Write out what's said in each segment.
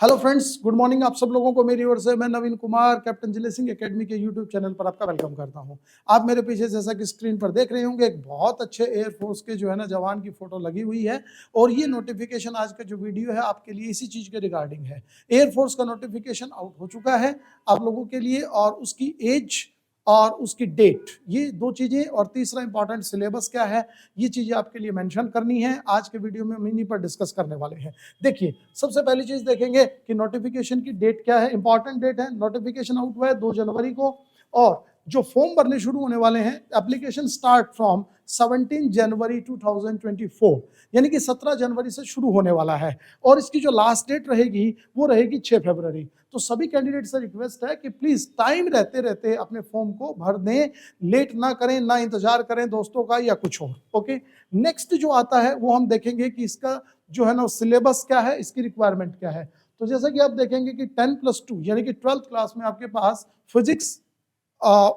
Hello friends, good morning. आप सब लोगों को मेरी ओर से मैं नवीन कुमार कैप्टन जिले सिंह एकेडमी के यूट्यूब चैनल पर आपका वेलकम करता हूं। आप मेरे पीछे जैसा कि स्क्रीन पर देख रहे होंगे, एक बहुत अच्छे एयरफोर्स के जो है ना जवान की फोटो लगी हुई है। और ये नोटिफिकेशन, आज का जो वीडियो है आपके लिए इसी चीज के रिगार्डिंग है। एयरफोर्स का नोटिफिकेशन आउट हो चुका है आप लोगों के लिए, और उसकी एज और उसकी डेट, ये दो चीजें, और तीसरा इंपॉर्टेंट सिलेबस क्या है, ये चीजें आपके लिए मेंशन करनी है। आज के वीडियो में हम इन्हीं पर डिस्कस करने वाले हैं। देखिए, सबसे पहली चीज देखेंगे कि नोटिफिकेशन की डेट क्या है। इंपॉर्टेंट डेट है, नोटिफिकेशन आउट हुआ है 2 जनवरी को, और जो फॉर्म भरने शुरू होने वाले हैं, एप्लीकेशन स्टार्ट फ्रॉम 17 जनवरी 2024, यानी कि 17 जनवरी से शुरू होने वाला है। और इसकी जो लास्ट डेट रहेगी वो रहेगी 6 फरवरी। तो सभी कैंडिडेट से रिक्वेस्ट है कि प्लीज टाइम रहते रहते अपने फॉर्म को भर दें, लेट ना करें, ना इंतजार करें दोस्तों का या कुछ और। ओके, नेक्स्ट जो आता है वो हम देखेंगे कि इसका जो है ना सिलेबस क्या है, इसकी रिक्वायरमेंट क्या है। तो जैसा कि आप देखेंगे कि 10+2 यानी कि 12th क्लास में आपके पास फिजिक्स,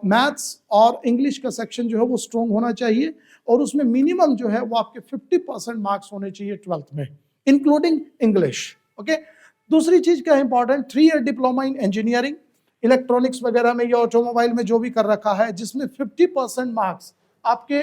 मैथ्स और इंग्लिश का सेक्शन जो है वो स्ट्रॉन्ग होना चाहिए, और उसमें मिनिमम जो है वो आपके 50% मार्क्स होने चाहिए 12th में, इंक्लूडिंग इंग्लिश। ओके, दूसरी चीज क्या है important, 3 year diploma in engineering, electronics वगैरह में या ऑटोमोबाइल में जो भी कर रखा है, जिसमें 50% मार्क्स आपके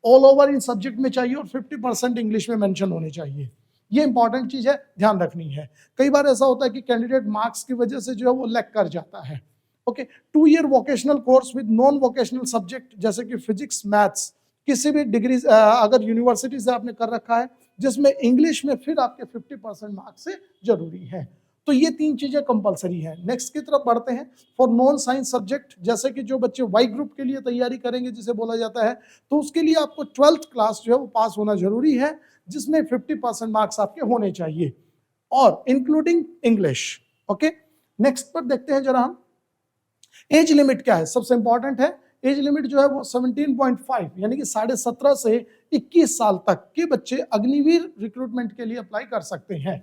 ऑल ओवर इन सब्जेक्ट में चाहिए और 50% इंग्लिश में मेंशन होने चाहिए। ये इंपॉर्टेंट चीज है, ध्यान रखनी है। कई बार ऐसा होता है कि कैंडिडेट मार्क्स की वजह से जो है वो लैग कर जाता है। Okay, 2 year vocational course with non vocational subject जैसे कि फिजिक्स, मैथ्स, किसी भी डिग्री अगर यूनिवर्सिटी से आपने कर रखा है, जिसमें इंग्लिश में फिर आपके 50% मार्क्स से जरूरी है। तो ये 3 चीजें कंपलसरी है। नेक्स्ट की तरफ बढ़ते हैं। फॉर नॉन साइंस सब्जेक्ट, जैसे कि जो बच्चे वाई ग्रुप के लिए तैयारी करेंगे जिसे बोला जाता है, तो उसके लिए आपको 12th क्लास जो है वो पास होना जरूरी है, जिसमें 50% मार्क्स आपके होने चाहिए, और इंक्लूडिंग इंग्लिश। ओके, नेक्स्ट पर देखते हैं जरा हम, एज लिमिट क्या है। सबसे इंपॉर्टेंट है, एज लिमिट जो है वो 17.5 यानी कि 17.5 से 21 साल तक के बच्चे अग्निवीर रिक्रूटमेंट के लिए अप्लाई कर सकते हैं।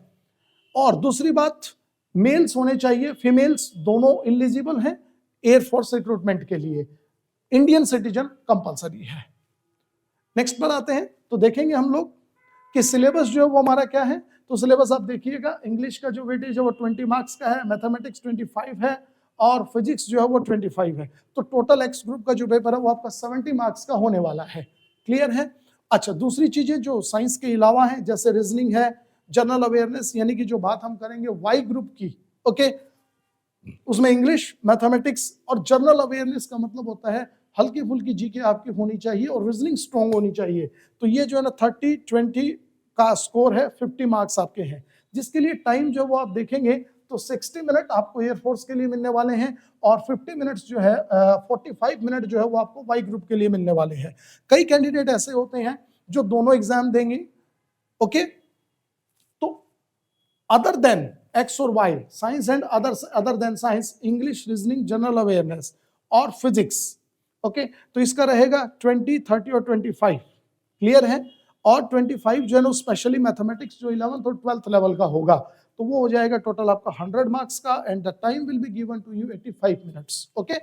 और दूसरी बात, मेल्स होने चाहिए, फीमेल्स दोनों एलिजिबल हैं एयरफोर्स रिक्रूटमेंट के लिए। इंडियन सिटीजन कंपलसरी है। नेक्स्ट पर आते हैं, तो देखेंगे हम लोग कि सिलेबस जो है वो हमारा क्या है। तो सिलेबस आप देखिएगा, इंग्लिश का जो वेटेज है वो 20 मार्क्स का है, मैथमेटिक्स 25 है, और फिजिक्स जो है वो 25 है। तो टोटल एक्स ग्रुप का जो पेपर है वो आपका 70 मार्क्स का होने वाला है। क्लियर है। अच्छा, दूसरी चीजें जो साइंस के अलावा है, जैसे रीजनिंग है, जनरल अवेयरनेस, यानी कि जो बात हम करेंगे वाई ग्रुप की, ओके, उसमें इंग्लिश, मैथमेटिक्स और जनरल अवेयरनेस का मतलब होता है हल्की फुल्की जीके आपकी होनी चाहिए, और रीजनिंग स्ट्रॉन्ग होनी चाहिए। तो ये जो है ना 30-20 का स्कोर है, 50 मार्क्स आपके हैं, जिसके लिए टाइम जो वो आप देखेंगे तो 60 मिनट आपको एयरफोर्स के लिए मिलने वाले हैं, और 50 मिनट्स जो है 45 मिनट जो है वो आपको वाई ग्रुप के लिए मिलने वाले हैं। कई कैंडिडेट ऐसे होते हैं जो दोनों एग्जाम देंगे। ओके, तो अदर देन एक्स और y, science and other than science, English, reasoning, general awareness और फिजिक्स। ओके, तो इसका रहेगा 20, 30 और 25। क्लियर है। और 25 जो है ना स्पेशली मैथमेटिक्स जो 11th और 12th लेवल का होगा, तो वो हो जाएगा टोटल आपका 100 मार्क्स का, and the time will be given to you 85 minutes. Okay,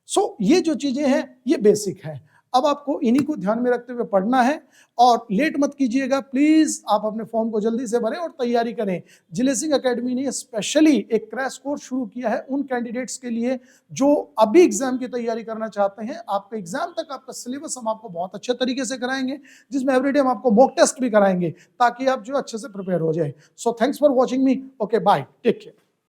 so ये जो चीजें हैं ये बेसिक है। अब आपको इन्हीं को ध्यान में रखते हुए पढ़ना है, और लेट मत कीजिएगा प्लीज। आप अपने फॉर्म को जल्दी से भरें और तैयारी करें। जिले सिंह एकेडमी ने स्पेशली एक क्रैश कोर्स शुरू किया है उन कैंडिडेट्स के लिए जो अभी एग्जाम की तैयारी करना चाहते हैं। आपका एग्जाम तक आपका सिलेबस हम आपको बहुत अच्छे तरीके से कराएंगे, जिसमें एवरीडे हम आपको मॉक टेस्ट भी कराएंगे, ताकि आप जो अच्छे से प्रिपेयर हो जाए। So thanks for watching me. Okay, bye, take care.